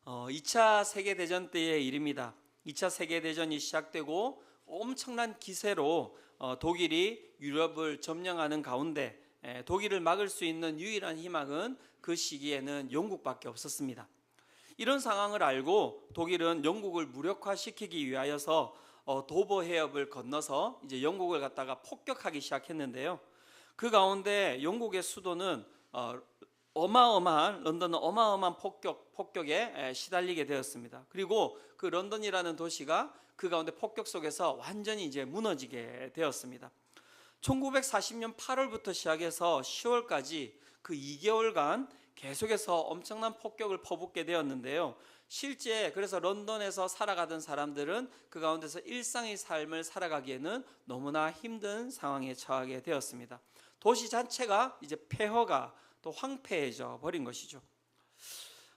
2차 세계대전 때의 일입니다. 2차 세계대전이 시작되고 엄청난 기세로 독일이 유럽을 점령하는 가운데 독일을 막을 수 있는 유일한 희망은 그 시기에는 영국밖에 없었습니다. 이런 상황을 알고 독일은 영국을 무력화시키기 위하여서 도버 해협을 건너서 이제 영국을 갖다가 폭격하기 시작했는데요. 그 가운데 영국의 수도는 런던은 어마어마한 폭격에 시달리게 되었습니다. 그리고 그 런던이라는 도시가 그 가운데 폭격 속에서 완전히 이제 무너지게 되었습니다. 1940년 8월부터 시작해서 10월까지 그 2개월간 계속해서 엄청난 폭격을 퍼붓게 되었는데요. 실제 그래서 런던에서 살아가던 사람들은 그 가운데서 일상의 삶을 살아가기에는 너무나 힘든 상황에 처하게 되었습니다. 도시 자체가 이제 폐허가 또 황폐해져 버린 것이죠.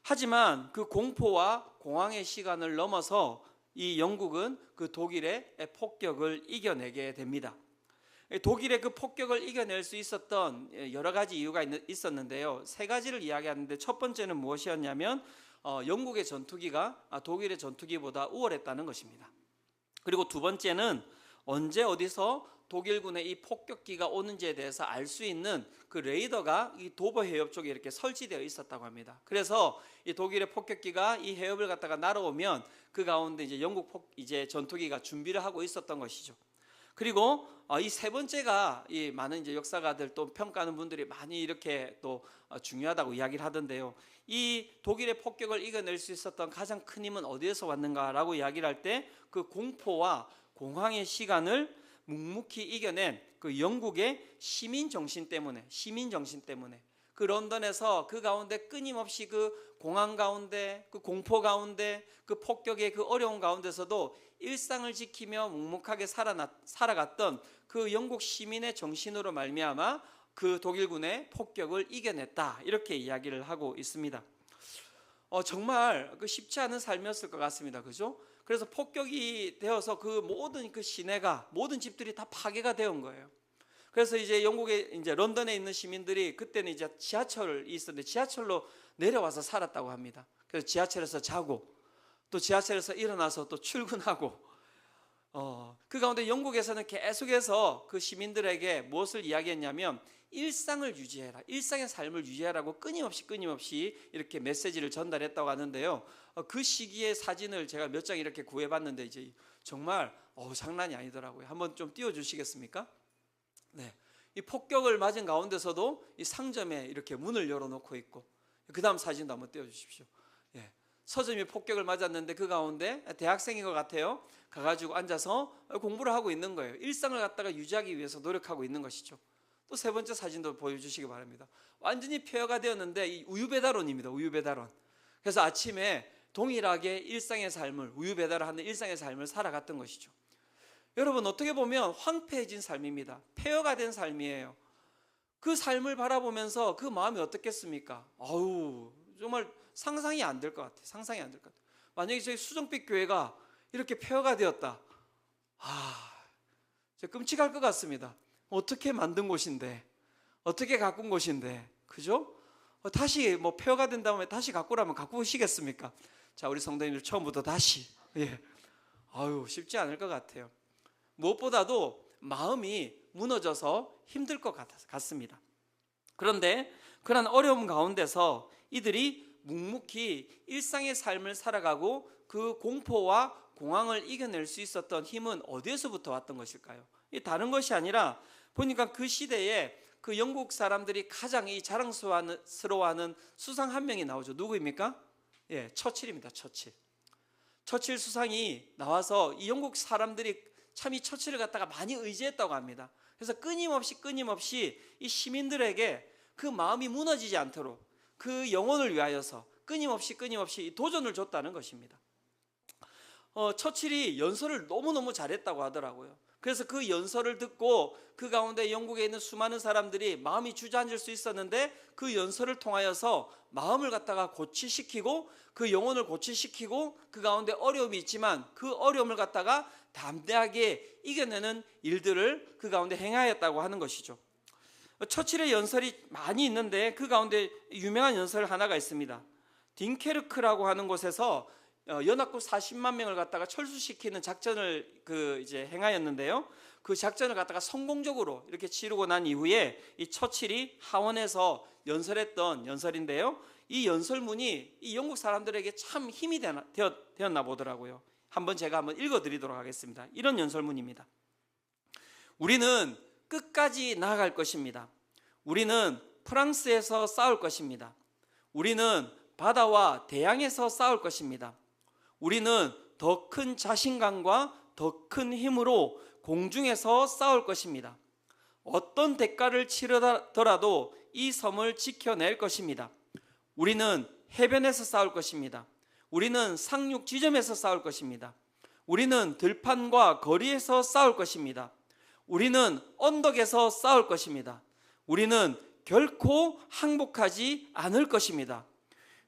하지만 그 공포와 공황의 시간을 넘어서 이 영국은 그 독일의 폭격을 이겨내게 됩니다. 독일의 그 폭격을 이겨낼 수 있었던 여러 가지 이유가 있었는데요. 세 가지를 이야기하는데 첫 번째는 무엇이었냐면 영국의 전투기가 독일의 전투기보다 우월했다는 것입니다. 그리고 두 번째는 언제 어디서 독일군의 이 폭격기가 오는지에 대해서 알 수 있는 그 레이더가 이 도버 해협 쪽에 이렇게 설치되어 있었다고 합니다. 그래서 이 독일의 폭격기가 이 해협을 갖다가 날아오면 그 가운데 이제 영국 이제 전투기가 준비를 하고 있었던 것이죠. 그리고 이 세 번째가 이 많은 이제 역사가들 또 평가하는 분들이 많이 이렇게 또 중요하다고 이야기를 하던데요. 이 독일의 폭격을 이겨낼 수 있었던 가장 큰 힘은 어디에서 왔는가라고 이야기를 할 때 그 공포와 공황의 시간을 묵묵히 이겨낸 그 영국의 시민 정신 때문에 그 런던에서 그 가운데 끊임없이 그 공황 가운데 그 공포 가운데 그 폭격의 그 어려운 가운데서도 일상을 지키며 묵묵하게 살아갔던 그 영국 시민의 정신으로 말미암아 그 독일군의 폭격을 이겨냈다, 이렇게 이야기를 하고 있습니다. 정말 그 쉽지 않은 삶이었을 것 같습니다. 그죠? 그래서 폭격이 되어서 그 모든 그 시내가 모든 집들이 다 파괴가 되온 거예요. 그래서 이제 영국의 이제 런던에 있는 시민들이 그때는 이제 지하철이 있었는데 지하철로 내려와서 살았다고 합니다. 그래서 지하철에서 자고 또 지하철에서 일어나서 또 출근하고 그 가운데 영국에서는 계속해서 그 시민들에게 무엇을 이야기했냐면 일상을 유지해라, 일상의 삶을 유지하라고 끊임없이 이렇게 메시지를 전달했다고 하는데요. 그 시기의 사진을 제가 몇 장 이렇게 구해봤는데 이제 정말 장난이 아니더라고요. 한번 좀 띄워주시겠습니까? 네, 이 폭격을 맞은 가운데서도 이 상점에 이렇게 문을 열어놓고 있고, 그 다음 사진도 한번 띄워주십시오. 예, 서점이 폭격을 맞았는데 그 가운데 대학생인 것 같아요. 가가지고 앉아서 공부를 하고 있는 거예요. 일상을 갖다가 유지하기 위해서 노력하고 있는 것이죠. 또 세 번째 사진도 보여주시기 바랍니다. 완전히 폐허가 되었는데 이 우유배달원입니다. 우유배달원. 그래서 아침에 동일하게 일상의 삶을, 우유배달을 하는 일상의 삶을 살아갔던 것이죠. 여러분, 어떻게 보면 황폐해진 삶입니다. 폐허가 된 삶이에요. 그 삶을 바라보면서 그 마음이 어떻겠습니까? 정말 상상이 안 될 것 같아요. 상상이 안 될 것 같아요. 만약에 저희 수정빛 교회가 이렇게 폐허가 되었다. 진짜 끔찍할 것 같습니다. 어떻게 만든 곳인데, 어떻게 가꾼 곳인데, 그죠? 다시 뭐 폐허가 된 다음에 다시 가꾸라면 가꾸시겠습니까? 자, 우리 성도님들 처음부터 다시. 쉽지 않을 것 같아요. 무엇보다도 마음이 무너져서 힘들 것 같습니다. 그런데 그런 어려움 가운데서 이들이 묵묵히 일상의 삶을 살아가고 그 공포와 공황을 이겨낼 수 있었던 힘은 어디에서부터 왔던 것일까요? 다른 것이 아니라 보니까 그 시대에 그 영국 사람들이 가장 이 자랑스러워하는 수상 한 명이 나오죠. 누구입니까? 처칠입니다. 처칠 수상이 나와서 이 영국 사람들이 참 이 처칠을 갖다가 많이 의지했다고 합니다. 그래서 끊임없이 이 시민들에게 그 마음이 무너지지 않도록 그 영혼을 위하여서 끊임없이 도전을 줬다는 것입니다. 처칠이 연설을 너무너무 잘했다고 하더라고요. 그래서 그 연설을 듣고 그 가운데 영국에 있는 수많은 사람들이 마음이 주저앉을 수 있었는데 그 연설을 통하여서 마음을 갖다가 고치시키고 그 영혼을 고치시키고 그 가운데 어려움이 있지만 그 어려움을 갖다가 담대하게 이겨내는 일들을 그 가운데 행하였다고 하는 것이죠. 처칠의 연설이 많이 있는데 그 가운데 유명한 연설 하나가 있습니다. 딩케르크라고 하는 곳에서 연합국 40만 명을 갖다가 철수시키는 작전을 이제 행하였는데요. 그 작전을 갖다가 성공적으로 이렇게 치르고 난 이후에 이 처칠이 하원에서 연설했던 연설인데요. 이 연설문이 이 영국 사람들에게 참 힘이 되었나 보더라고요. 제가 한번 읽어드리도록 하겠습니다. 이런 연설문입니다. 우리는 끝까지 나아갈 것입니다. 우리는 프랑스에서 싸울 것입니다. 우리는 바다와 대양에서 싸울 것입니다. 우리는 더 큰 자신감과 더 큰 힘으로 공중에서 싸울 것입니다. 어떤 대가를 치르더라도 이 섬을 지켜낼 것입니다. 우리는 해변에서 싸울 것입니다. 우리는 상륙 지점에서 싸울 것입니다. 우리는 들판과 거리에서 싸울 것입니다. 우리는 언덕에서 싸울 것입니다. 우리는 결코 항복하지 않을 것입니다.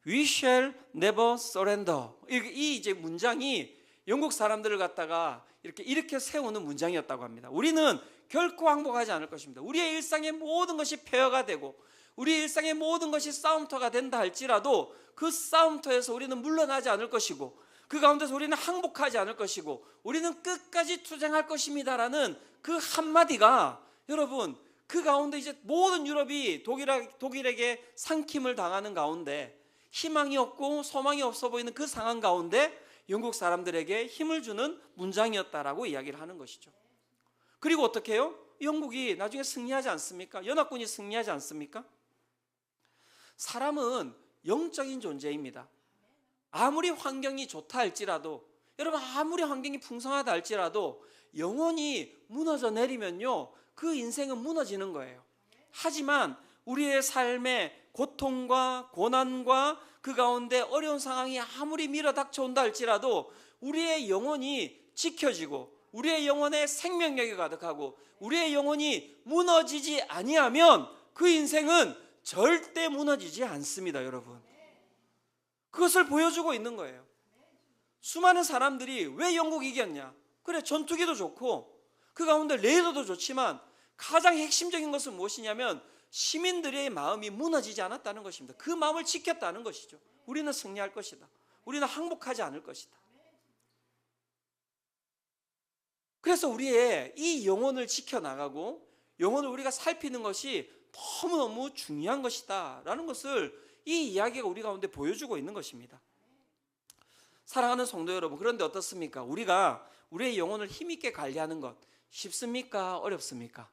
We shall never surrender. 이 이제 문장이 영국 사람들을 갖다가 이렇게 세우는 문장이었다고 합니다. 우리는 결코 항복하지 않을 것입니다. 우리의 일상의 모든 것이 폐허가 되고 우리의 일상의 모든 것이 싸움터가 된다 할지라도 그 싸움터에서 우리는 물러나지 않을 것이고 그 가운데서 우리는 항복하지 않을 것이고 우리는 끝까지 투쟁할 것입니다라는 그 한마디가 여러분 그 가운데 이제 모든 유럽이 독일에게 상킴을 당하는 가운데 희망이 없고 소망이 없어 보이는 그 상황 가운데 영국 사람들에게 힘을 주는 문장이었다라고 이야기를 하는 것이죠. 그리고 어떻게 해요? 영국이 나중에 승리하지 않습니까? 연합군이 승리하지 않습니까? 사람은 영적인 존재입니다. 아무리 환경이 좋다 할지라도 여러분 아무리 환경이 풍성하다 할지라도 영혼이 무너져 내리면요 그 인생은 무너지는 거예요. 하지만 우리의 삶에 고통과 고난과 그 가운데 어려운 상황이 아무리 밀어 닥쳐온다 할지라도 우리의 영혼이 지켜지고 우리의 영혼에 생명력이 가득하고 우리의 영혼이 무너지지 아니하면 그 인생은 절대 무너지지 않습니다. 여러분 그것을 보여주고 있는 거예요. 수많은 사람들이 왜 영국이 이겼냐? 그래 전투기도 좋고 그 가운데 레이더도 좋지만 가장 핵심적인 것은 무엇이냐면 시민들의 마음이 무너지지 않았다는 것입니다. 그 마음을 지켰다는 것이죠. 우리는 승리할 것이다. 우리는 항복하지 않을 것이다. 그래서 우리의 이 영혼을 지켜나가고 영혼을 우리가 살피는 것이 너무너무 중요한 것이다 라는 것을 이 이야기가 우리 가운데 보여주고 있는 것입니다. 사랑하는 성도 여러분, 그런데 어떻습니까? 우리가 우리의 영혼을 힘있게 관리하는 것 쉽습니까? 어렵습니까?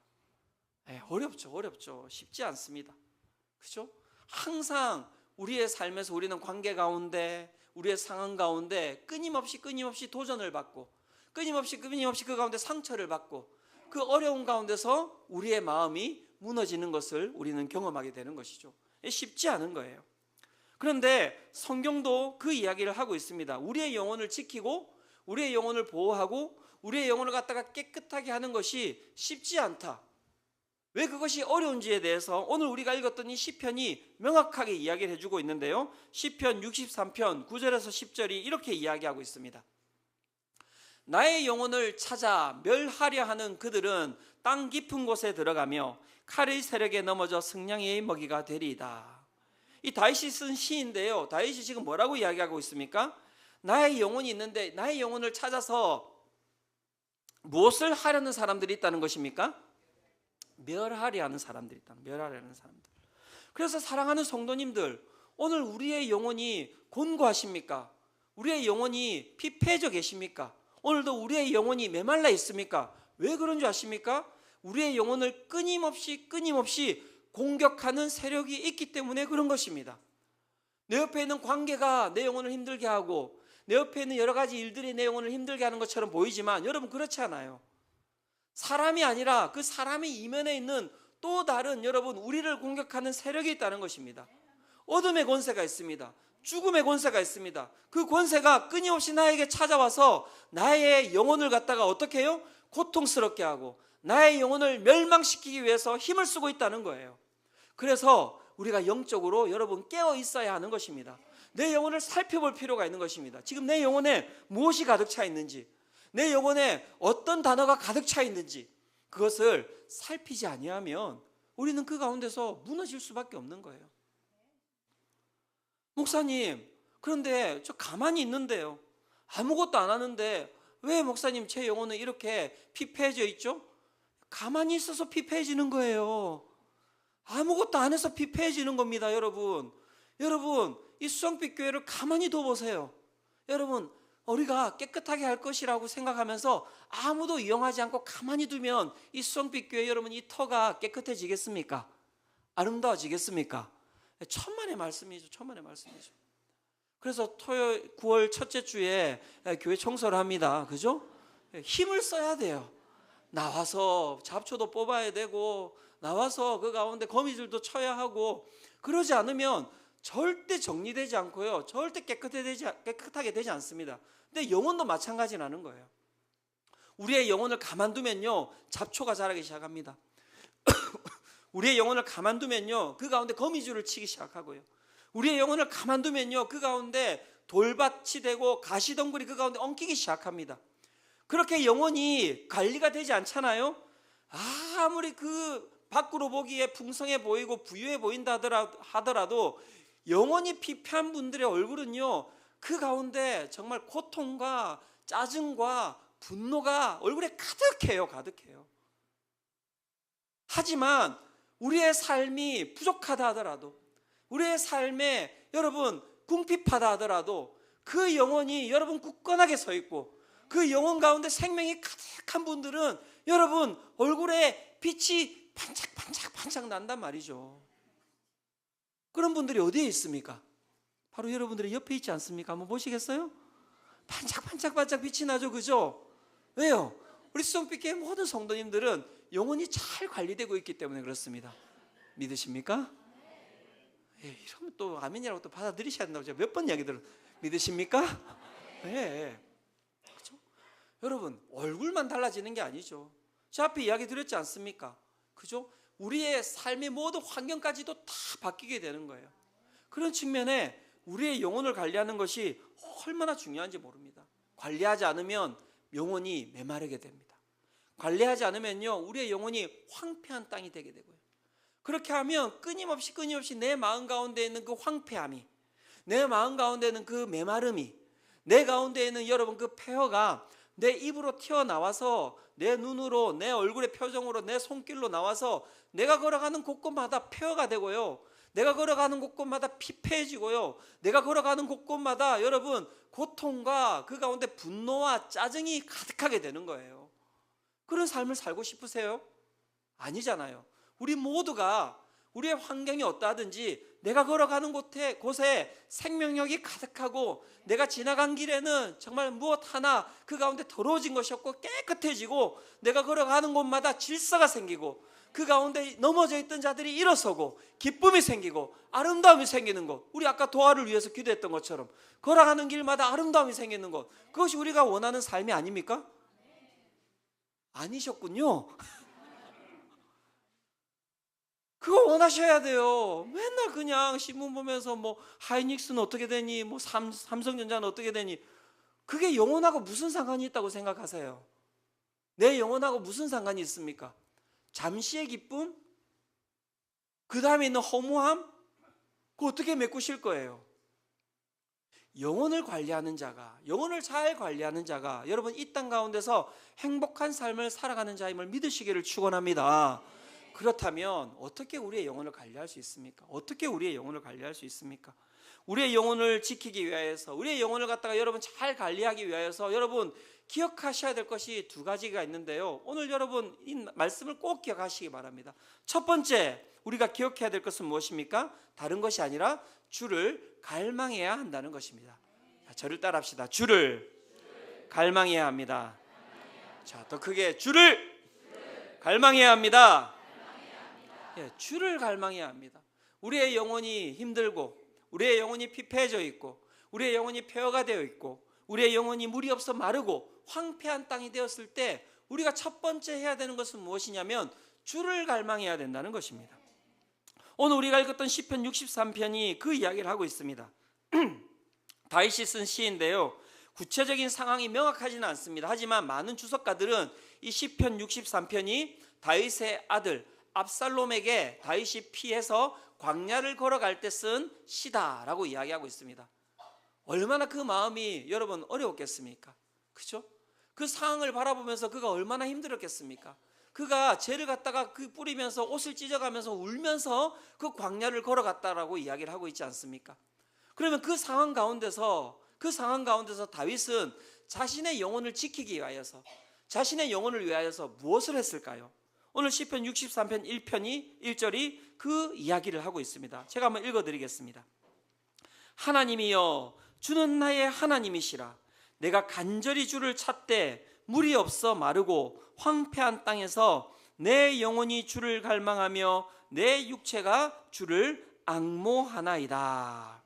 어렵죠. 쉽지 않습니다. 그렇죠? 항상 우리의 삶에서 우리는 관계 가운데 우리의 상황 가운데 끊임없이 도전을 받고 끊임없이 그 가운데 상처를 받고 그 어려운 가운데서 우리의 마음이 무너지는 것을 우리는 경험하게 되는 것이죠. 쉽지 않은 거예요. 그런데 성경도 그 이야기를 하고 있습니다. 우리의 영혼을 지키고 우리의 영혼을 보호하고 우리의 영혼을 갖다가 깨끗하게 하는 것이 쉽지 않다. 왜 그것이 어려운지에 대해서 오늘 우리가 읽었던 이 시편이 명확하게 이야기를 해주고 있는데요. 시편 63편 9절에서 10절이 이렇게 이야기하고 있습니다. 나의 영혼을 찾아 멸하려 하는 그들은 땅 깊은 곳에 들어가며 칼의 세력에 넘어져 승냥이의 먹이가 되리이다. 이 다윗이 쓴 시인데요. 다윗이 지금 뭐라고 이야기하고 있습니까? 나의 영혼이 있는데 나의 영혼을 찾아서 무엇을 하려는 사람들이 있다는 것입니까? 멸하려 하는 사람들이 있다. 멸하려 하는 사람들. 그래서 사랑하는 성도님들, 오늘 우리의 영혼이 곤고하십니까? 우리의 영혼이 피폐해져 계십니까? 오늘도 우리의 영혼이 메말라 있습니까? 왜 그런 줄 아십니까? 우리의 영혼을 끊임없이 공격하는 세력이 있기 때문에 그런 것입니다. 내 옆에 있는 관계가 내 영혼을 힘들게 하고 내 옆에 있는 여러 가지 일들이 내 영혼을 힘들게 하는 것처럼 보이지만 여러분 그렇지 않아요. 사람이 아니라 그 사람의 이면에 있는 또 다른 여러분 우리를 공격하는 세력이 있다는 것입니다. 어둠의 권세가 있습니다. 죽음의 권세가 있습니다. 그 권세가 끊임없이 나에게 찾아와서 나의 영혼을 갖다가 어떻게 해요? 고통스럽게 하고 나의 영혼을 멸망시키기 위해서 힘을 쓰고 있다는 거예요. 그래서 우리가 영적으로 여러분 깨어 있어야 하는 것입니다. 내 영혼을 살펴볼 필요가 있는 것입니다. 지금 내 영혼에 무엇이 가득 차 있는지, 내 영혼에 어떤 단어가 가득 차 있는지 그것을 살피지 아니하면 우리는 그 가운데서 무너질 수밖에 없는 거예요. 목사님, 그런데 저 가만히 있는데요, 아무것도 안 하는데 왜 목사님 제 영혼은 이렇게 피폐해져 있죠? 가만히 있어서 피폐해지는 거예요. 아무것도 안 해서 피폐해지는 겁니다. 여러분, 이 수성빛 교회를 가만히 둬보세요. 여러분, 우리가 깨끗하게 할 것이라고 생각하면서 아무도 이용하지 않고 가만히 두면 이 수성빛 교회, 여러분, 이 터가 깨끗해지겠습니까? 아름다워지겠습니까? 천만의 말씀이죠. 천만의 말씀이죠. 그래서 9월 첫째 주에 교회 청소를 합니다. 그죠? 힘을 써야 돼요. 나와서 잡초도 뽑아야 되고, 나와서 그 가운데 거미줄도 쳐야 하고, 그러지 않으면 절대 정리되지 않고요, 절대 깨끗하게 되지 않습니다. 근데 영혼도 마찬가지라는 거예요. 우리의 영혼을 가만두면요, 잡초가 자라기 시작합니다. 우리의 영혼을 가만두면요, 그 가운데 거미줄을 치기 시작하고요, 우리의 영혼을 가만두면요, 그 가운데 돌밭이 되고 가시덩굴이 그 가운데 엉키기 시작합니다. 그렇게 영혼이 관리가 되지 않잖아요. 아무리 그 밖으로 보기에 풍성해 보이고 부유해 보인다 하더라도 영혼이 피폐한 분들의 얼굴은요, 그 가운데 정말 고통과 짜증과 분노가 얼굴에 가득해요. 하지만 우리의 삶이 부족하다 하더라도, 우리의 삶에 여러분 궁핍하다 하더라도, 그 영혼이 여러분 굳건하게 서 있고 그 영혼 가운데 생명이 가득한 분들은 여러분 얼굴에 빛이 반짝반짝 난단 말이죠. 그런 분들이 어디에 있습니까? 바로 여러분들의 옆에 있지 않습니까? 한번 보시겠어요? 반짝반짝 빛이 나죠. 그죠? 왜요? 우리 수성빛교회 모든 성도님들은 영혼이 잘 관리되고 있기 때문에 그렇습니다. 믿으십니까? 이러면 또 아멘이라고 또 받아들이셔야 된다고 제가 몇 번 이야기 들었어요. 믿으십니까? 네. 그렇죠? 여러분, 얼굴만 달라지는 게 아니죠. 제 앞에 이야기 드렸지 않습니까? 그죠? 우리의 삶의 모든 환경까지도 다 바뀌게 되는 거예요. 그런 측면에 우리의 영혼을 관리하는 것이 얼마나 중요한지 모릅니다. 관리하지 않으면 영혼이 메마르게 됩니다. 관리하지 않으면요, 우리의 영혼이 황폐한 땅이 되게 되고요. 그렇게 하면 끊임없이 내 마음 가운데 있는 그 황폐함이, 내 마음 가운데 있는 그 메마름이, 내 가운데 있는 여러분 그 폐허가 내 입으로 튀어나와서 내 눈으로, 내 얼굴의 표정으로, 내 손길로 나와서 내가 걸어가는 곳곳마다 폐허가 되고요, 내가 걸어가는 곳곳마다 피폐해지고요, 내가 걸어가는 곳곳마다 여러분 고통과 그 가운데 분노와 짜증이 가득하게 되는 거예요. 그런 삶을 살고 싶으세요? 아니잖아요. 우리 모두가 우리의 환경이 어떠하든지 내가 걸어가는 곳에 생명력이 가득하고, 내가 지나간 길에는 정말 무엇 하나 그 가운데 더러워진 것이 없고 깨끗해지고, 내가 걸어가는 곳마다 질서가 생기고, 그 가운데 넘어져 있던 자들이 일어서고 기쁨이 생기고 아름다움이 생기는 것, 우리 아까 도화를 위해서 기도했던 것처럼 걸어가는 길마다 아름다움이 생기는 것, 그것이 우리가 원하는 삶이 아닙니까? 아니셨군요. 그거 원하셔야 돼요. 맨날 그냥 신문 보면서 뭐 하이닉스는 어떻게 되니, 뭐 삼성전자는 어떻게 되니, 그게 영혼하고 무슨 상관이 있다고 생각하세요? 내 영혼하고 무슨 상관이 있습니까? 잠시의 기쁨? 그 다음에 있는 허무함? 그거 어떻게 메꾸실 거예요? 영혼을 관리하는 자가, 영혼을 잘 관리하는 자가 여러분 이 땅 가운데서 행복한 삶을 살아가는 자임을 믿으시기를 축원합니다. 그렇다면 어떻게 우리의 영혼을 관리할 수 있습니까? 어떻게 우리의 영혼을 관리할 수 있습니까? 우리의 영혼을 지키기 위해서, 우리의 영혼을 갖다가 여러분 잘 관리하기 위해서 여러분 기억하셔야 될 것이 두 가지가 있는데요, 오늘 여러분 이 말씀을 꼭 기억하시기 바랍니다. 첫 번째, 우리가 기억해야 될 것은 무엇입니까? 다른 것이 아니라 주를 갈망해야 한다는 것입니다. 자, 저를 따라합시다. 주를 갈망해야 합니다. 자, 더 크게 주를 갈망해야 합니다. 예, 주를 갈망해야 합니다. 우리의 영혼이 힘들고, 우리의 영혼이 피폐해져 있고, 우리의 영혼이 폐허가 되어 있고, 우리의 영혼이 물이 없어 마르고 황폐한 땅이 되었을 때 우리가 첫 번째 해야 되는 것은 무엇이냐면 주를 갈망해야 된다는 것입니다. 오늘 우리가 읽었던 시편 63편이 그 이야기를 하고 있습니다. 다윗이 쓴 시인데요, 구체적인 상황이 명확하지는 않습니다. 하지만 많은 주석가들은 이 시편 63편이 다윗의 아들 압살롬에게 다윗이 피해서 광야를 걸어갈 때 쓴 시다라고 이야기하고 있습니다. 얼마나 그 마음이 여러분 어려웠겠습니까? 그죠? 그 상황을 바라보면서 그가 얼마나 힘들었겠습니까? 그가 죄를 갖다가 그 뿌리면서 옷을 찢어가면서 울면서 그 광야를 걸어갔다라고 이야기를 하고 있지 않습니까? 그러면 그 상황 가운데서 다윗은 자신의 영혼을 지키기 위하여서, 자신의 영혼을 위하여서 무엇을 했을까요? 오늘 시편 63편 1절이 그 이야기를 하고 있습니다. 제가 한번 읽어드리겠습니다. 하나님이여 주는 나의 하나님이시라. 내가 간절히 주를 찾되 물이 없어 마르고 황폐한 땅에서 내 영혼이 주를 갈망하며 내 육체가 주를 앙모하나이다.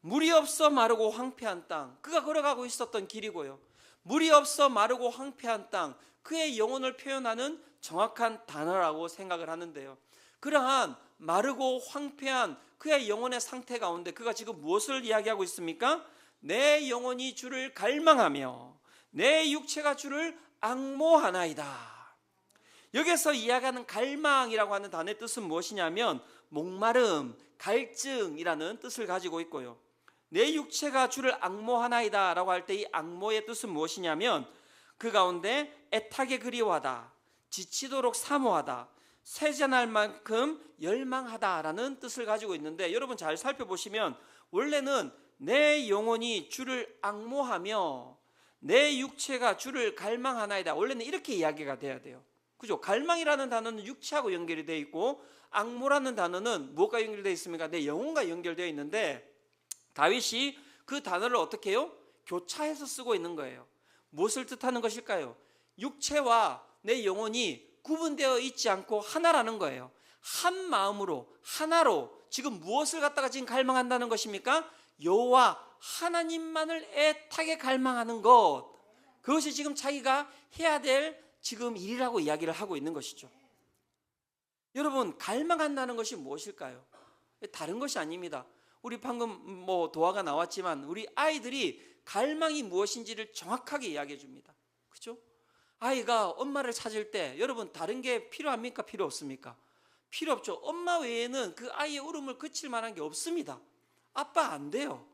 물이 없어 마르고 황폐한 땅, 그가 걸어가고 있었던 길이고요. 물이 없어 마르고 황폐한 땅, 그의 영혼을 표현하는 정확한 단어라고 생각을 하는데요. 그러한 마르고 황폐한 그의 영혼의 상태 가운데 그가 지금 무엇을 이야기하고 있습니까? 내 영혼이 주를 갈망하며 내 육체가 주를 앙모하나이다. 여기서 이야기하는 갈망이라고 하는 단어의 뜻은 무엇이냐면 목마름, 갈증이라는 뜻을 가지고 있고요. 내 육체가 주를 앙모하나이다 라고 할 때 이 앙모의 뜻은 무엇이냐면 그 가운데 애타게 그리워하다, 지치도록 사모하다, 세잔할 만큼 열망하다라는 뜻을 가지고 있는데, 여러분 잘 살펴보시면 원래는 내 영혼이 주를 앙모하며 내 육체가 주를 갈망하나이다, 원래는 이렇게 이야기가 돼야 돼요. 그죠? 갈망이라는 단어는 육체하고 연결이 되어 있고 앙모라는 단어는 무엇과 연결되어 있습니까? 내 영혼과 연결되어 있는데 다윗이 그 단어를 어떻게 해요? 교차해서 쓰고 있는 거예요. 무엇을 뜻하는 것일까요? 육체와 내 영혼이 구분되어 있지 않고 하나라는 거예요. 한 마음으로 하나로 지금 무엇을 갖다가 지금 갈망한다는 것입니까? 여호와 하나님만을 애타게 갈망하는 것, 그것이 지금 자기가 해야 될 지금 일이라고 이야기를 하고 있는 것이죠. 여러분, 갈망한다는 것이 무엇일까요? 다른 것이 아닙니다. 우리 방금 도화가 나왔지만 우리 아이들이 갈망이 무엇인지를 정확하게 이야기해 줍니다. 그렇죠? 아이가 엄마를 찾을 때 여러분 다른 게 필요합니까? 필요 없습니까? 필요 없죠. 엄마 외에는 그 아이의 울음을 그칠 만한 게 없습니다. 아빠 안 돼요.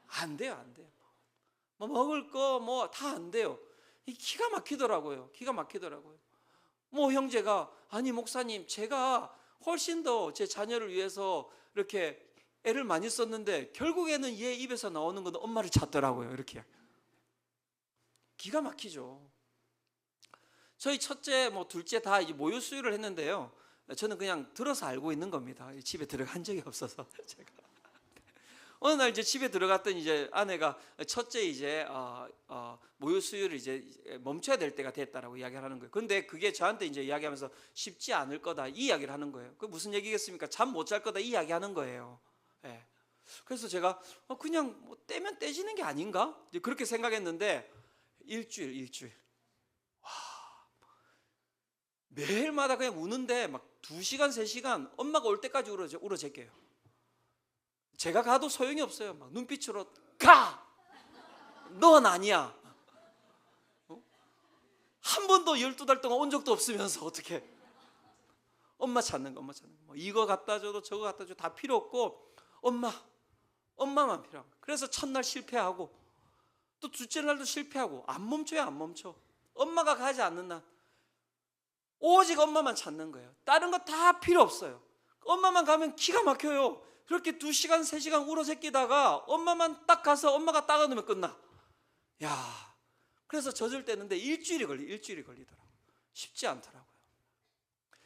안 돼요. 뭐 먹을 거 다 안 돼요. 기가 막히더라고요. 뭐 형제가 아니 목사님 제가 훨씬 더 제 자녀를 위해서 이렇게 애를 많이 썼는데 결국에는 얘 입에서 나오는 건 엄마를 찾더라고요. 이렇게 기가 막히죠. 저희 첫째 둘째 다 이제 모유 수유를 했는데요. 저는 그냥 들어서 알고 있는 겁니다. 집에 들어간 적이 없어서 제가 어느 날 이제 집에 들어갔더니 이제 아내가 첫째 이제 모유 수유를 이제 멈춰야 될 때가 됐다라고 이야기를 하는 거예요. 근데 그게 저한테 이제 이야기하면서 쉽지 않을 거다 이 이야기를 하는 거예요. 그 무슨 얘기겠습니까? 잠 못 잘 거다 이 이야기하는 거예요. 네. 그래서 제가 그냥 떼면 떼지는 게 아닌가? 이제 그렇게 생각했는데 일주일 매일마다 그냥 우는데 막 2시간 3시간 엄마가 올 때까지 울어제껴요. 제가 가도 소용이 없어요. 막 눈빛으로 가! 넌 아니야. 한 번도 12달 동안 온 적도 없으면서 어떻게 엄마 찾는 거. 이거 갖다 줘도 저거 갖다 줘도 다 필요 없고 엄마만 필요한 거. 그래서 첫날 실패하고 또 둘째 날도 실패하고 안 멈춰. 엄마가 가지 않는 날 오직 엄마만 찾는 거예요. 다른 거 다 필요 없어요. 엄마만 가면 기가 막혀요. 그렇게 2시간 3시간 울어제끼다가 엄마만 딱 가서 엄마가 딱 안으면 끝나. 야, 그래서 젖을 떼는데 일주일이 걸리더라고요. 쉽지 않더라고요.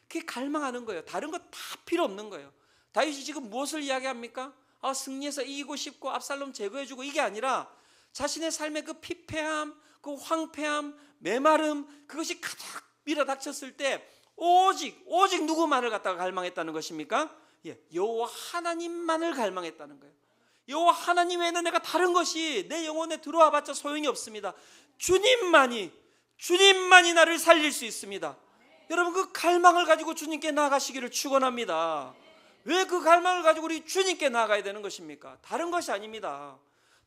그게 갈망하는 거예요. 다른 거 다 필요 없는 거예요. 다윗이 지금 무엇을 이야기합니까? 승리해서 이기고 싶고 압살롬 제거해주고 이게 아니라 자신의 삶의 그 피폐함, 그 황폐함, 메마름, 그것이 가득 밀어닥쳤을 때 오직 누구만을 갖다가 갈망했다는 것입니까? 여호와 하나님만을 갈망했다는 거예요. 여호와 하나님 외에는 내가 다른 것이 내 영혼에 들어와 봤자 소용이 없습니다. 주님만이 나를 살릴 수 있습니다. 여러분 그 갈망을 가지고 주님께 나아가시기를 축원합니다. 왜 그 갈망을 가지고 우리 주님께 나아가야 되는 것입니까? 다른 것이 아닙니다.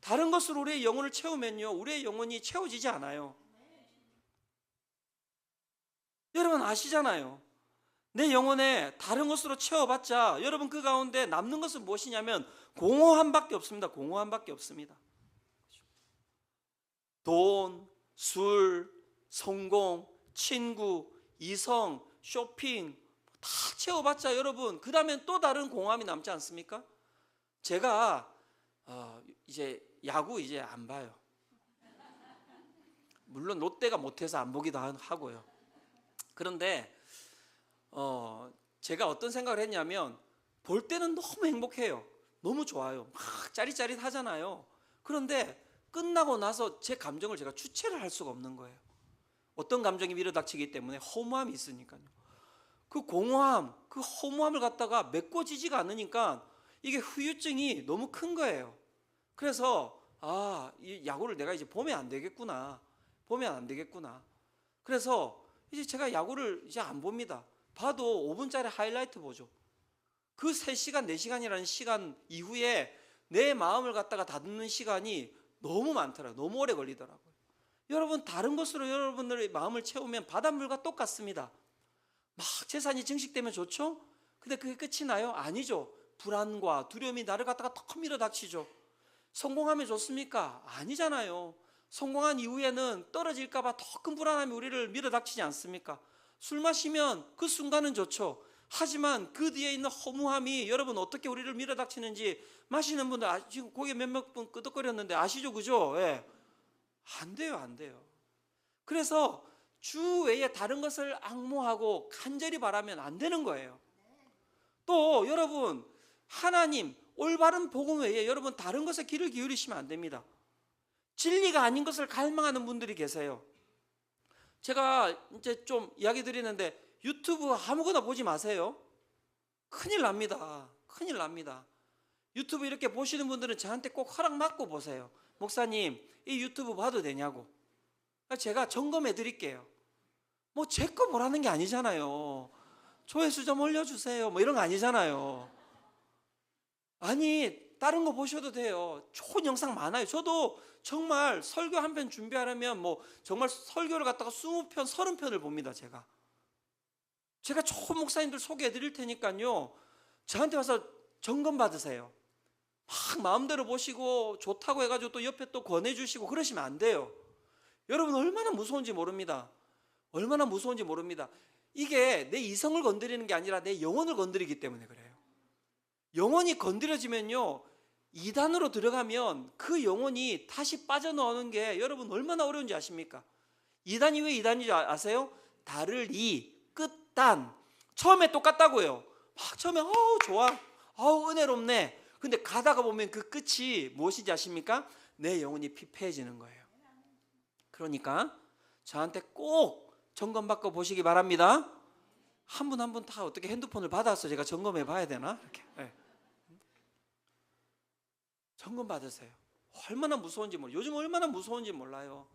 다른 것으로 우리의 영혼을 채우면요 우리의 영혼이 채워지지 않아요. 여러분 아시잖아요. 내 영혼에 다른 것으로 채워봤자 여러분 그 가운데 남는 것은 무엇이냐면 공허함밖에 없습니다. 공허함밖에 없습니다. 돈, 술, 성공, 친구, 이성, 쇼핑 다 채워봤자 여러분 그 다음엔 또 다른 공허함이 남지 않습니까? 제가 이제 야구 이제 안 봐요. 물론 롯데가 못해서 안 보기도 하고요. 그런데 제가 어떤 생각을 했냐면 볼 때는 너무 행복해요. 너무 좋아요. 막 짜릿짜릿하잖아요. 그런데 끝나고 나서 제 감정을 제가 주체를 할 수가 없는 거예요. 어떤 감정이 밀어닥치기 때문에 허무함이 있으니까요. 그 공허함, 그 허무함을 갖다가 메꿔지지가 않으니까 이게 후유증이 너무 큰 거예요. 그래서 이 야구를 내가 이제 보면 안 되겠구나. 보면 안 되겠구나. 그래서 이제 제가 야구를 이제 안 봅니다. 봐도 5분짜리 하이라이트 보죠. 그 3시간, 4시간이라는 시간 이후에 내 마음을 갖다가 다듬는 시간이 너무 많더라고요. 너무 오래 걸리더라고요. 여러분 다른 것으로 여러분들의 마음을 채우면 바닷물과 똑같습니다. 막 재산이 증식되면 좋죠? 근데 그게 끝이 나요? 아니죠. 불안과 두려움이 나를 갖다가 턱 밀어닥치죠. 성공하면 좋습니까? 아니잖아요. 성공한 이후에는 떨어질까 봐 더 큰 불안함이 우리를 밀어닥치지 않습니까? 술 마시면 그 순간은 좋죠. 하지만 그 뒤에 있는 허무함이 여러분 어떻게 우리를 밀어닥치는지 마시는 분들 지금 고개 몇몇 분 끄덕거렸는데 아시죠? 그죠? 예. 안 돼요, 안 돼요. 그래서 주 외에 다른 것을 앙모하고 간절히 바라면 안 되는 거예요. 또 여러분 하나님 올바른 복음 외에 여러분 다른 것에 귀를 기울이시면 안 됩니다. 진리가 아닌 것을 갈망하는 분들이 계세요. 제가 이제 좀 이야기 드리는데 유튜브 아무거나 보지 마세요. 큰일 납니다. 큰일 납니다. 유튜브 이렇게 보시는 분들은 저한테 꼭 허락 받고 보세요. 목사님 이 유튜브 봐도 되냐고. 제가 점검해 드릴게요. 뭐 제 거 보라는 게 아니잖아요. 조회수 좀 올려주세요 뭐 이런 거 아니잖아요. 아니 다른 거 보셔도 돼요. 좋은 영상 많아요. 저도 정말 설교 한 편 준비하려면 뭐 정말 설교를 갖다가 20편 30편을 봅니다. 제가 좋은 목사님들 소개해 드릴 테니까요 저한테 와서 점검 받으세요. 막 마음대로 보시고 좋다고 해가지고 또 옆에 또 권해주시고 그러시면 안 돼요. 여러분 얼마나 무서운지 모릅니다. 얼마나 무서운지 모릅니다. 이게 내 이성을 건드리는 게 아니라 내 영혼을 건드리기 때문에 그래요. 영혼이 건드려지면요 이단으로 들어가면 그 영혼이 다시 빠져나오는 게 여러분 얼마나 어려운지 아십니까? 이단이 왜 이단인지 아세요? 달을 이, 끝단. 처음에 똑같다고요. 막 처음에 좋아, 은혜롭네. 근데 가다가 보면 그 끝이 무엇인지 아십니까? 내 영혼이 피폐해지는 거예요. 그러니까 저한테 꼭 점검받고 보시기 바랍니다. 한 분 한 분 다 어떻게 핸드폰을 받아서 제가 점검해 봐야 되나? 이렇게. 네. 점검 받으세요. 얼마나 무서운지 요즘 얼마나 무서운지 몰라요.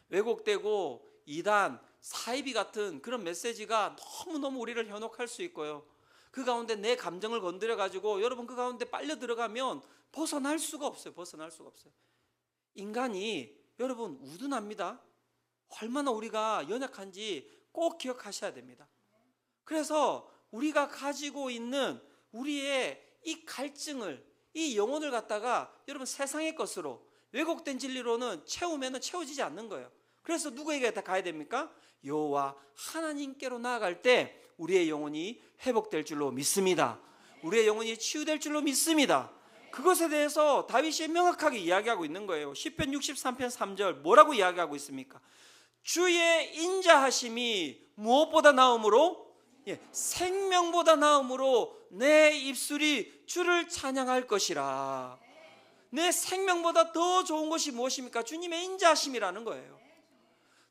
왜곡되고 이단, 사이비 같은 그런 메시지가 너무너무 우리를 현혹할 수 있고요. 그 가운데 내 감정을 건드려 가지고 여러분 그 가운데 빨려 들어가면 벗어날 수가 없어요. 벗어날 수가 없어요. 인간이 여러분 우둔합니다. 얼마나 우리가 연약한지 꼭 기억하셔야 됩니다. 그래서 우리가 가지고 있는 우리의 이 갈증을, 이 영혼을 갖다가 여러분 세상의 것으로 왜곡된 진리로는 채우면 채워지지 않는 거예요. 그래서 누구에게 다 가야 됩니까? 여호와 하나님께로 나아갈 때 우리의 영혼이 회복될 줄로 믿습니다. 우리의 영혼이 치유될 줄로 믿습니다. 그것에 대해서 다윗이 명확하게 이야기하고 있는 거예요. 시편 63편 3절 뭐라고 이야기하고 있습니까? 주의 인자하심이 무엇보다 나음으로 생명보다 나음으로 내 입술이 주를 찬양할 것이라. 내 생명보다 더 좋은 것이 무엇입니까? 주님의 인자하심이라는 거예요.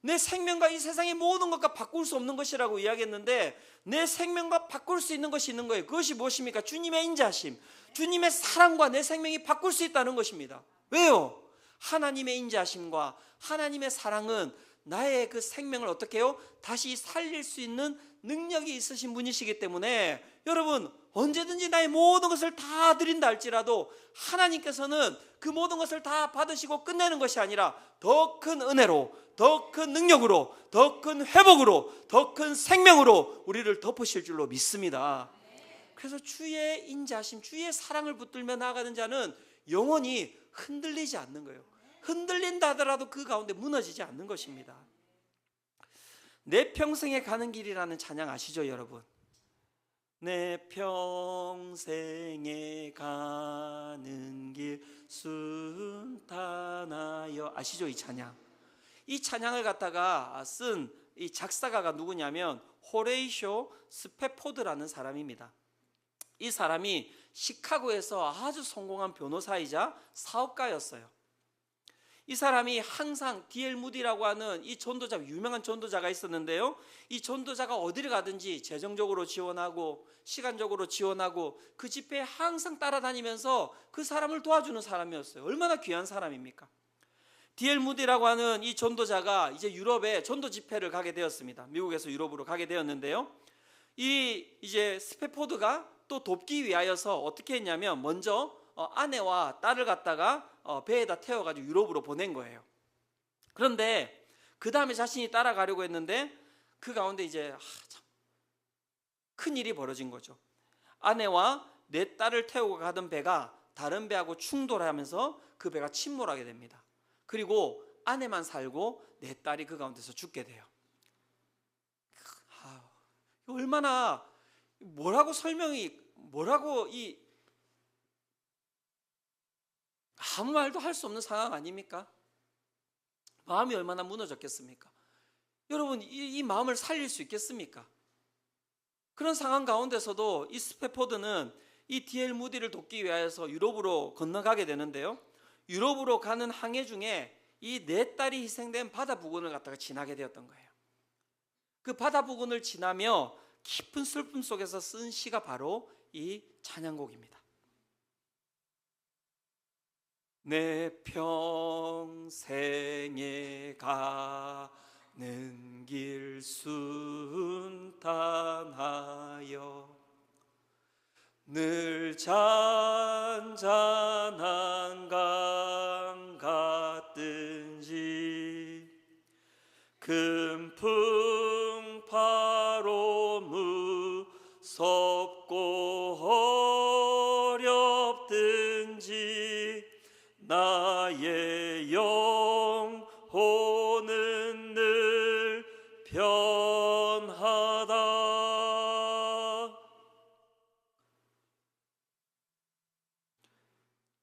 내 생명과 이 세상의 모든 것과 바꿀 수 없는 것이라고 이야기했는데 내 생명과 바꿀 수 있는 것이 있는 거예요. 그것이 무엇입니까? 주님의 인자하심, 주님의 사랑과 내 생명이 바꿀 수 있다는 것입니다. 왜요? 하나님의 인자하심과 하나님의 사랑은 나의 그 생명을 어떻게 해요? 다시 살릴 수 있는 능력이 있으신 분이시기 때문에 여러분 언제든지 나의 모든 것을 다 드린다 할지라도 하나님께서는 그 모든 것을 다 받으시고 끝내는 것이 아니라 더 큰 은혜로 더 큰 능력으로, 더 큰 회복으로, 더 큰 생명으로 우리를 덮으실 줄로 믿습니다. 그래서 주의 인자심, 주의 사랑을 붙들며 나아가는 자는 영원히 흔들리지 않는 거예요. 흔들린다 하더라도 그 가운데 무너지지 않는 것입니다. 내 평생에 가는 길이라는 찬양 아시죠, 여러분? 내 평생에 가는 길 순탄하여, 아시죠, 이 찬양? 이 찬양을 갖다가 쓴 이 작사가가 누구냐면 호레이쇼 스페포드라는 사람입니다. 이 사람이 시카고에서 아주 성공한 변호사이자 사업가였어요. 이 사람이 항상 D.L. 무디라고 하는 이 전도자, 유명한 전도자가 있었는데요, 이 전도자가 어디를 가든지 재정적으로 지원하고 시간적으로 지원하고 그 집회에 항상 따라다니면서 그 사람을 도와주는 사람이었어요. 얼마나 귀한 사람입니까? D.L. 무디라고 하는 이 전도자가 이제 유럽에 전도 집회를 가게 되었습니다. 미국에서 유럽으로 가게 되었는데요, 이제 스페포드가 또 돕기 위하여서 어떻게 했냐면 먼저 아내와 딸을 갖다가 배에다 태워가지고 유럽으로 보낸 거예요. 그런데 그 다음에 자신이 따라가려고 했는데 그 가운데 이제 참 큰 일이 벌어진 거죠. 아내와 내 딸을 태우고 가던 배가 다른 배하고 충돌하면서 그 배가 침몰하게 됩니다. 그리고 아내만 살고 내 딸이 그 가운데서 죽게 돼요. 얼마나 뭐라고 아무 말도 할 수 없는 상황 아닙니까? 마음이 얼마나 무너졌겠습니까? 여러분, 이 마음을 살릴 수 있겠습니까? 그런 상황 가운데서도 이 스페포드는 이 D.L. 무디를 돕기 위하여서 유럽으로 건너가게 되는데요, 유럽으로 가는 항해 중에 이 내 딸이 희생된 바다 부근을 갖다가 지나게 되었던 거예요. 그 바다 부근을 지나며 깊은 슬픔 속에서 쓴 시가 바로 이 찬양곡입니다. 내 평생에 가는 길 순탄하여 늘 잔잔한 강 같든지 큰 풍파로 무섭고 어렵든지 나의 영혼은 늘 편하다.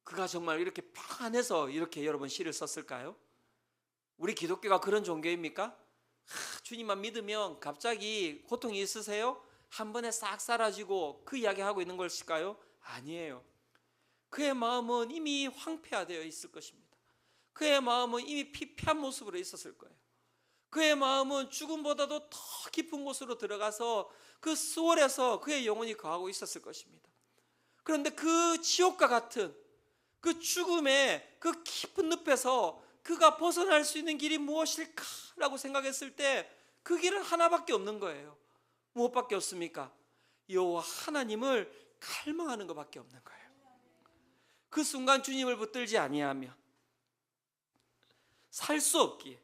그가 정말 이렇게 평안해서 이렇게 여러분 시를 썼을까요? 우리 기독교가 그런 종교입니까? 주님만 믿으면 갑자기 고통이 있으세요? 한 번에 싹 사라지고 그 이야기하고 있는 것일까요? 아니에요. 그의 마음은 이미 황폐화되어 있을 것입니다. 그의 마음은 이미 피폐한 모습으로 있었을 거예요. 그의 마음은 죽음보다도 더 깊은 곳으로 들어가서 그 수월에서 그의 영혼이 거하고 있었을 것입니다. 그런데 그 지옥과 같은 그 죽음의 그 깊은 늪에서 그가 벗어날 수 있는 길이 무엇일까라고 생각했을 때 그 길은 하나밖에 없는 거예요. 무엇밖에 없습니까? 여호와 하나님을 갈망하는 것밖에 없는 거예요. 그 순간 주님을 붙들지 아니하면 살 수 없기에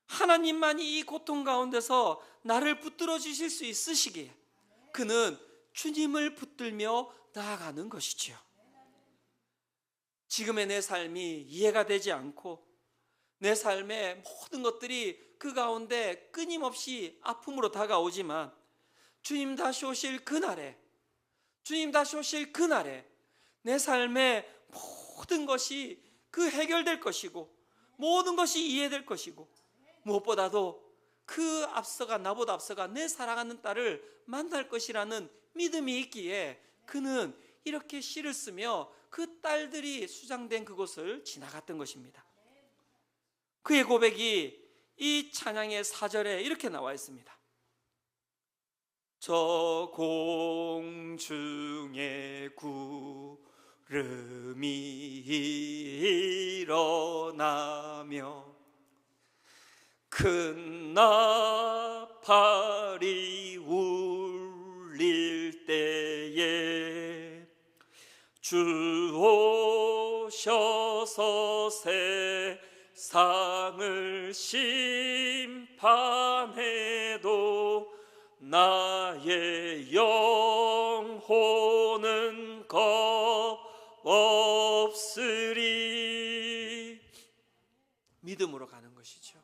하나님만이 이 고통 가운데서 나를 붙들어 주실 수 있으시기에 그는 주님을 붙들며 나아가는 것이지요. 지금의 내 삶이 이해가 되지 않고 내 삶의 모든 것들이 그 가운데 끊임없이 아픔으로 다가오지만 주님 다시 오실 그날에 내 삶의 모든 것이 그 해결될 것이고 모든 것이 이해될 것이고 무엇보다도 그 앞서가 나보다 앞서가 내 사랑하는 딸을 만날 것이라는 믿음이 있기에 그는 이렇게 시를 쓰며 그 딸들이 수장된 그곳을 지나갔던 것입니다. 그의 고백이 이 찬양의 4절에 이렇게 나와 있습니다. 저 공중에 구름이 일어나며 큰 나팔이 울릴 때에 주 오셔서 상을 심판해도 나의 영혼은 겁없으리. 믿음으로 가는 것이죠.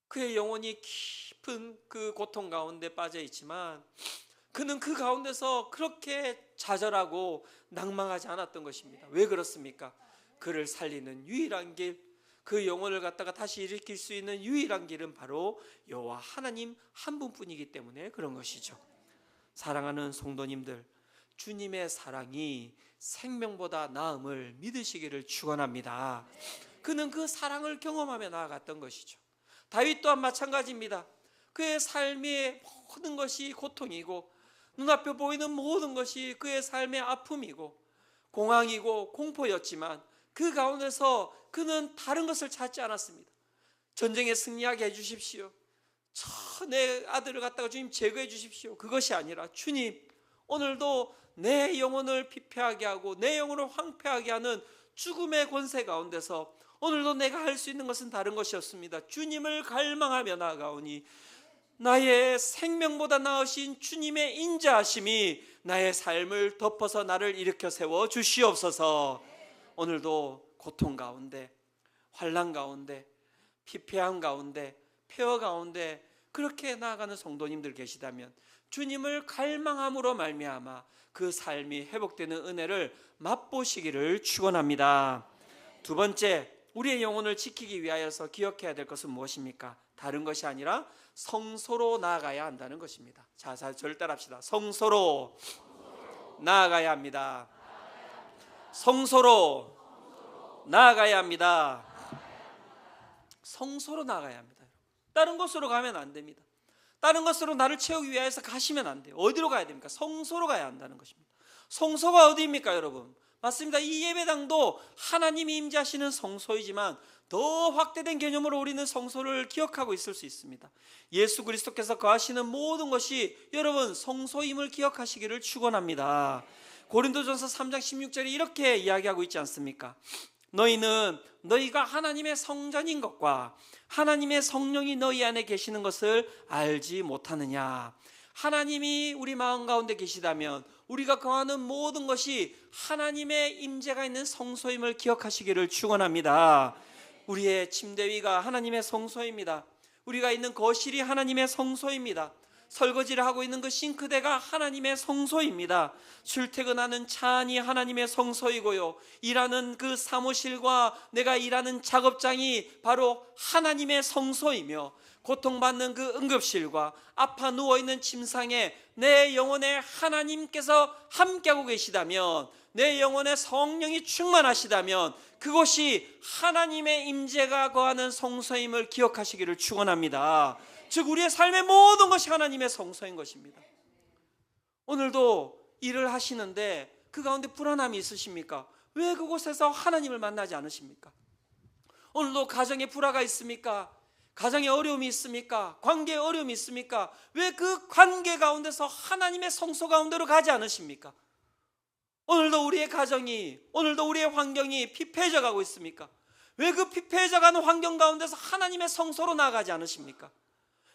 그의 영혼이 깊은 그 고통 가운데 빠져 있지만 그는 그 가운데서 그렇게 좌절하고 낭망하지 않았던 것입니다. 왜 그렇습니까? 그를 살리는 유일한 길, 그 영혼을 갖다가 다시 일으킬 수 있는 유일한 길은 바로 여호와 하나님 한 분뿐이기 때문에 그런 것이죠. 사랑하는 성도님들, 주님의 사랑이 생명보다 나음을 믿으시기를 축원합니다. 그는 그 사랑을 경험하며 나아갔던 것이죠. 다윗 또한 마찬가지입니다. 그의 삶의 모든 것이 고통이고 눈앞에 보이는 모든 것이 그의 삶의 아픔이고 공황이고 공포였지만 그 가운데서 그는 다른 것을 찾지 않았습니다. 전쟁에 승리하게 해주십시오. 내 아들을 갖다가 주님 제거해 주십시오. 그것이 아니라 주님, 오늘도 내 영혼을 피폐하게 하고 내 영혼을 황폐하게 하는 죽음의 권세 가운데서 오늘도 내가 할 수 있는 것은 다른 것이 없습니다. 주님을 갈망하며 나아가오니 나의 생명보다 나으신 주님의 인자하심이 나의 삶을 덮어서 나를 일으켜 세워 주시옵소서. 오늘도 고통 가운데, 환난 가운데, 피폐함 가운데, 폐허 가운데 그렇게 나아가는 성도님들 계시다면 주님을 갈망함으로 말미암아 그 삶이 회복되는 은혜를 맛보시기를 축원합니다. 두 번째, 우리의 영혼을 지키기 위하여서 기억해야 될 것은 무엇입니까? 다른 것이 아니라 성소로 나아가야 한다는 것입니다. 자, 저를 따라합시다. 성소로 나아가야 합니다. 성소로 나아가야 합니다. 성소로 나아가야 합니다. 다른 곳으로 가면 안 됩니다. 다른 것으로 나를 채우기 위해서 가시면 안 돼요. 어디로 가야 됩니까? 성소로 가야 한다는 것입니다. 성소가 어디입니까, 여러분? 맞습니다. 이 예배당도 하나님이 임재하시는 성소이지만 더 확대된 개념으로 우리는 성소를 기억하고 있을 수 있습니다. 예수 그리스도께서 거하시는 모든 것이 여러분 성소임을 기억하시기를 축원합니다. 고린도전서 3장 16절에 이렇게 이야기하고 있지 않습니까? 너희는 너희가 하나님의 성전인 것과 하나님의 성령이 너희 안에 계시는 것을 알지 못하느냐. 하나님이 우리 마음 가운데 계시다면 우리가 거하는 모든 것이 하나님의 임재가 있는 성소임을 기억하시기를 축원합니다. 우리의 침대 위가 하나님의 성소입니다. 우리가 있는 거실이 하나님의 성소입니다. 설거지를 하고 있는 그 싱크대가 하나님의 성소입니다. 출퇴근하는 차 안이 하나님의 성소이고요, 일하는 그 사무실과 내가 일하는 작업장이 바로 하나님의 성소이며, 고통받는 그 응급실과 아파 누워있는 침상에 내 영혼에 하나님께서 함께하고 계시다면, 내 영혼에 성령이 충만하시다면 그곳이 하나님의 임재가 거하는 성소임을 기억하시기를 축원합니다. 즉 우리의 삶의 모든 것이 하나님의 성소인 것입니다. 오늘도 일을 하시는데 그 가운데 불안함이 있으십니까? 왜 그곳에서 하나님을 만나지 않으십니까? 오늘도 가정에 불화가 있습니까? 가정에 어려움이 있습니까? 관계에 어려움이 있습니까? 왜 그 관계 가운데서 하나님의 성소 가운데로 가지 않으십니까? 오늘도 우리의 가정이, 오늘도 우리의 환경이 피폐해져 가고 있습니까? 왜 그 피폐해져 가는 환경 가운데서 하나님의 성소로 나아가지 않으십니까?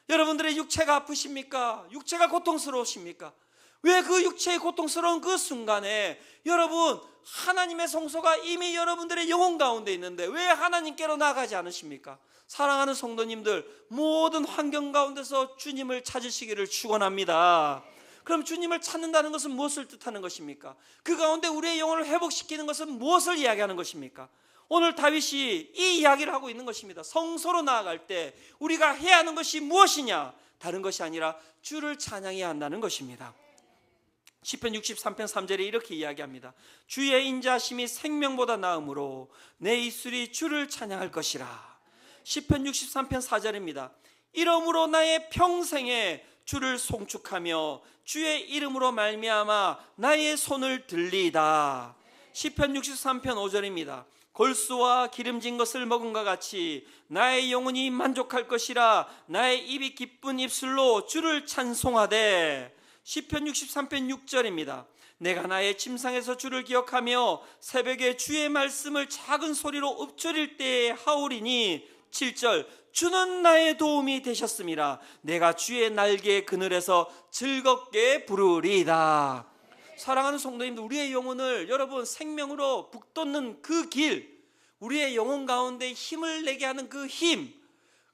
여러분들의 육체가 아프십니까? 육체가 고통스러우십니까? 왜 그 육체의 고통스러운 그 순간에 여러분 하나님의 성소가 이미 여러분들의 영혼 가운데 있는데 왜 하나님께로 나아가지 않으십니까? 사랑하는 성도님들, 모든 환경 가운데서 주님을 찾으시기를 축원합니다. 그럼 주님을 찾는다는 것은 무엇을 뜻하는 것입니까? 그 가운데 우리의 영혼을 회복시키는 것은 무엇을 이야기하는 것입니까? 오늘 다윗이 이 이야기를 하고 있는 것입니다. 성소로 나아갈 때 우리가 해야 하는 것이 무엇이냐? 다른 것이 아니라 주를 찬양해야 한다는 것입니다. 시편 63편 3절에 이렇게 이야기합니다. 주의 인자하심이 생명보다 나음으로 내 입술이 주를 찬양할 것이라. 시편 63편 4절입니다. 이러므로 나의 평생에 주를 송축하며 주의 이름으로 말미암아 나의 손을 들리이다. 시편 63편 5절입니다. 골수와 기름진 것을 먹은과 같이 나의 영혼이 만족할 것이라. 나의 입이 기쁜 입술로 주를 찬송하되. 시편 63편 6절입니다. 내가 나의 침상에서 주를 기억하며 새벽에 주의 말씀을 작은 소리로 읊조릴 때에 하오리니 7절 주는 나의 도움이 되셨음이라. 내가 주의 날개 그늘에서 즐겁게 부르리이다. 사랑하는 성도님들, 우리의 영혼을 여러분 생명으로 북돋는 그 길, 우리의 영혼 가운데 힘을 내게 하는 그 힘,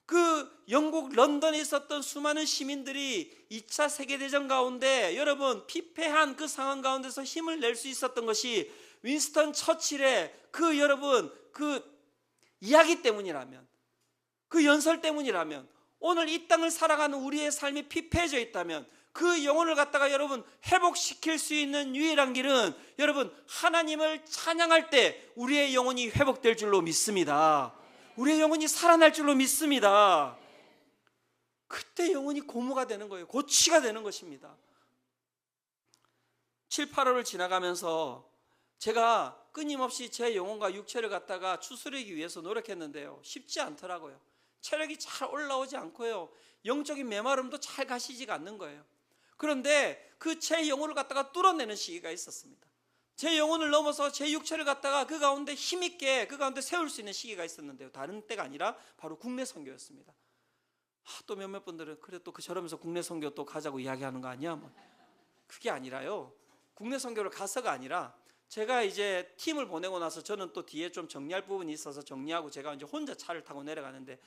그 영국 런던에 있었던 수많은 시민들이 2차 세계대전 가운데 여러분 피폐한 그 상황 가운데서 힘을 낼 수 있었던 것이 윈스턴 처칠의 그 여러분 그 이야기 때문이라면, 그 연설 때문이라면, 오늘 이 땅을 살아가는 우리의 삶이 피폐해져 있다면 그 영혼을 갖다가 여러분 회복시킬 수 있는 유일한 길은 여러분 하나님을 찬양할 때 우리의 영혼이 회복될 줄로 믿습니다. 우리의 영혼이 살아날 줄로 믿습니다. 그때 영혼이 고무가 되는 거예요. 고치가 되는 것입니다. 7, 8월을 지나가면서 제가 끊임없이 제 영혼과 육체를 갖다가 추스르기 위해서 노력했는데요, 쉽지 않더라고요. 체력이 잘 올라오지 않고요, 영적인 메마름도 잘 가시지가 않는 거예요. 그런데 그 제 영혼을 갖다가 뚫어내는 시기가 있었습니다. 제 영혼을 넘어서 제 육체를 갖다가 그 가운데 힘있게 그 가운데 세울 수 있는 시기가 있었는데요, 다른 때가 아니라 바로 국내 선교였습니다. 또 몇몇 분들은 그래 또 저러면서 국내 선교 또 가자고 이야기하는 거 아니야? 뭐. 그게 아니라요, 국내 선교를 가서가 아니라 제가 이제 팀을 보내고 나서 저는 또 뒤에 좀 정리할 부분이 있어서 정리하고 제가 이제 혼자 차를 타고 내려가는데,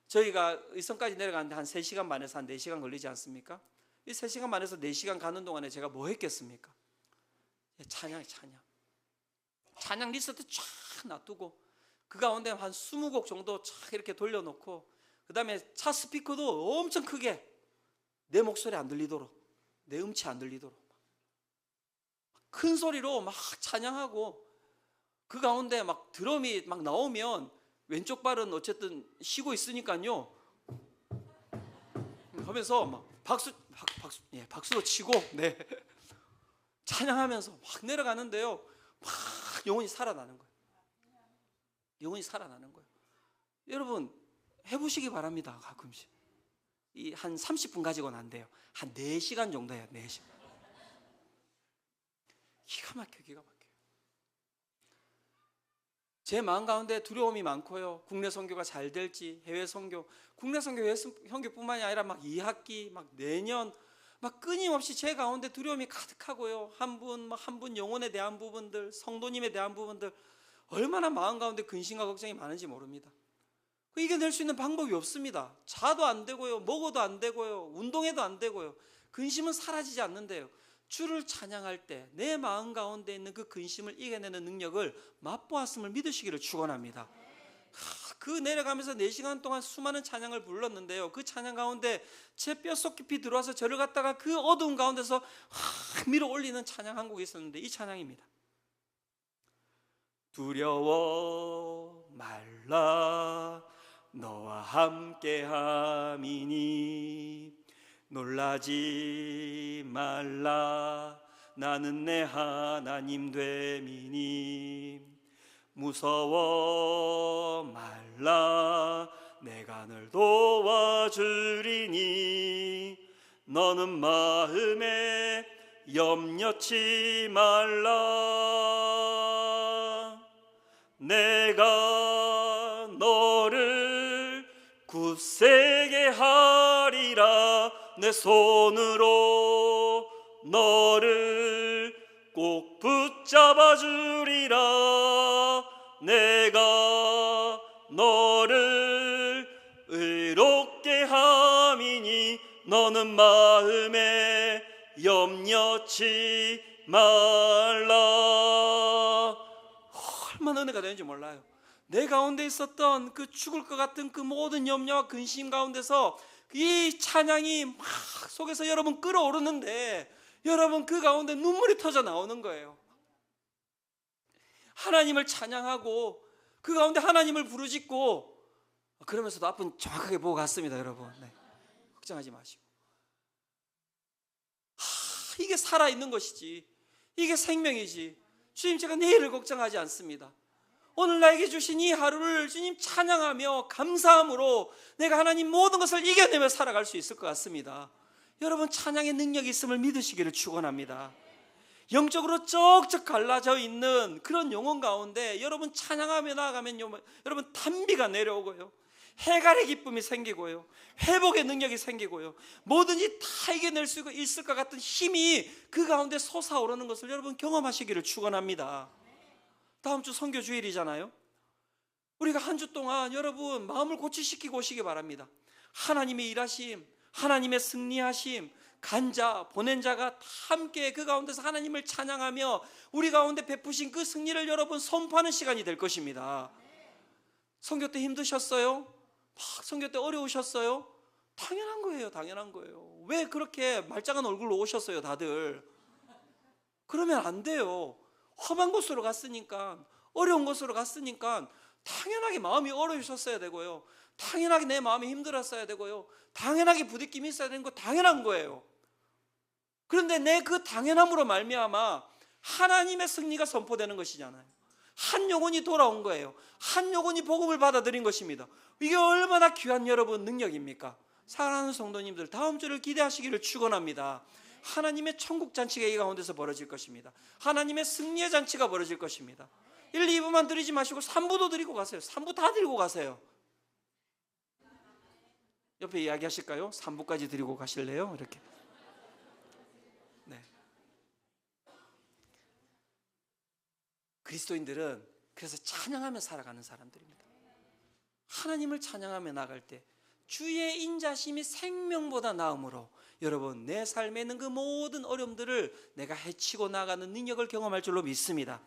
저희가 의성까지 내려가는데 한 3시간 반에서 한 4시간 걸리지 않습니까? 이 3시간 반에서 4시간 가는 동안에 제가 뭐 했겠습니까? 찬양 리스트 쫙 놔두고 그 가운데 한 20곡 정도 쫙 이렇게 돌려놓고, 그 다음에 차 스피커도 엄청 크게 내 목소리 안 들리도록, 내 음치 안 들리도록 큰 소리로 막 찬양하고, 그 가운데 막 드럼이 막 나오면 왼쪽 발은 어쨌든 쉬고 있으니까요 하면서 막 박수도 치고 찬양하면서 막 내려가는데요, 막 영혼이 살아나는 거예요. 영혼이 살아나는 거예요. 여러분 해보시기 바랍니다. 가끔씩 한 30분 가지고는 안 돼요. 한 4시간 정도 해요. 4시간. 기가 막혀요. 제 마음 가운데 두려움이 많고요, 국내 선교가 잘 될지, 해외 선교, 국내 선교, 해외 선교뿐만이 아니라 막 2학기, 막 내년, 막 끊임없이 제 가운데 두려움이 가득하고요, 한 분 영혼에 대한 부분들, 성도님에 대한 부분들, 얼마나 마음 가운데 근심과 걱정이 많은지 모릅니다. 이겨낼 수 있는 방법이 없습니다. 자도 안 되고요, 먹어도 안 되고요, 운동해도 안 되고요, 근심은 사라지지 않는데요, 주를 찬양할 때 내 마음 가운데 있는 그 근심을 이겨내는 능력을 맛보았음을 믿으시기를 축원합니다. 그 내려가면서 4시간 동안 수많은 찬양을 불렀는데요, 그 찬양 가운데 제 뼛속 깊이 들어와서 저를 갖다가 그 어두운 가운데서 밀어 올리는 찬양 한 곡이 있었는데, 이 찬양입니다. 두려워 말라 너와 함께함이니 놀라지 말라 나는 내 하나님 됨이니 무서워 말라 내가 널 도와주리니 너는 마음에 염려치 말라 내가 너를 굳세게 하리라 내 손으로 너를 꼭 붙잡아 주리라 내가 너를 의롭게 함이니 너는 마음에 염려치 말라. 얼마나 은혜가 되는지 몰라요. 내 가운데 있었던 그 죽을 것 같은 그 모든 염려와 근심 가운데서 이 찬양이 막 속에서 여러분 끓어오르는데 여러분 그 가운데 눈물이 터져 나오는 거예요. 하나님을 찬양하고 그 가운데 하나님을 부르짖고 그러면서도 앞은 정확하게 보고 갔습니다. 여러분 걱정하지 마시고 이게 살아있는 것이지, 이게 생명이지. 주님, 제가 내일을 걱정하지 않습니다. 오늘 나에게 주신 이 하루를 주님 찬양하며 감사함으로 내가 하나님 모든 것을 이겨내며 살아갈 수 있을 것 같습니다. 여러분 찬양의 능력이 있음을 믿으시기를 축원합니다. 영적으로 쩍쩍 갈라져 있는 그런 영혼 가운데 여러분 찬양하며 나아가면 여러분 단비가 내려오고요, 해갈의 기쁨이 생기고요, 회복의 능력이 생기고요, 뭐든지 다 이겨낼 수 있을 것 같은 힘이 그 가운데 솟아오르는 것을 여러분 경험하시기를 축원합니다. 다음 주 선교 주일이잖아요. 우리가 한 주 동안 여러분 마음을 고치시키고 오시기 바랍니다. 하나님의 일하심, 하나님의 승리하심, 간자, 보낸 자가 다 함께 그 가운데서 하나님을 찬양하며 우리 가운데 베푸신 그 승리를 여러분 선포하는 시간이 될 것입니다. 선교 때 힘드셨어요? 막 선교 때 어려우셨어요? 당연한 거예요. 당연한 거예요. 왜 그렇게 말짱한 얼굴로 오셨어요 다들? 그러면 안 돼요. 험한 곳으로 갔으니까, 어려운 곳으로 갔으니까 당연하게 마음이 어려우셨어야 되고요, 당연하게 내 마음이 힘들었어야 되고요, 당연하게 부딪힘이 있어야 되는 거 당연한 거예요. 그런데 내 그 당연함으로 말미암아 하나님의 승리가 선포되는 것이잖아요. 한 영혼이 돌아온 거예요. 한 영혼이 복음을 받아들인 것입니다. 이게 얼마나 귀한 여러분 능력입니까? 사랑하는 성도님들, 다음 주를 기대하시기를 축원합니다. 하나님의 천국 잔치가 이 가운데서 벌어질 것입니다. 하나님의 승리의 잔치가 벌어질 것입니다. 1, 2부만 드리지 마시고 3부도 드리고 가세요. 3부 다 드리고 가세요. 옆에 이야기하실까요? 3부까지 드리고 가실래요? 이렇게. 네. 그리스도인들은 그래서 찬양하며 살아가는 사람들입니다. 하나님을 찬양하며 나갈 때 주의 인자심이 생명보다 나음으로 여러분 내 삶에 있는 그 모든 어려움들을 내가 헤치고 나가는 능력을 경험할 줄로 믿습니다.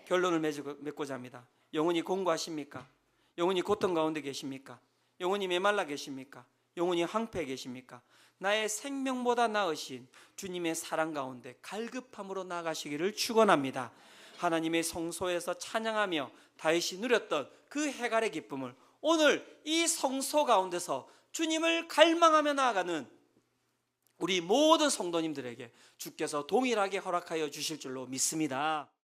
결론을 맺고자 합니다. 영혼이 공고하십니까? 영혼이 고통 가운데 계십니까? 영혼이 메말라 계십니까? 영혼이 황폐해 계십니까? 나의 생명보다 나으신 주님의 사랑 가운데 갈급함으로 나가시기를 축원합니다. 하나님의 성소에서 찬양하며 다윗이 누렸던 그 해갈의 기쁨을 오늘 이 성소 가운데서 주님을 갈망하며 나아가는 우리 모든 성도님들에게 주께서 동일하게 허락하여 주실 줄로 믿습니다.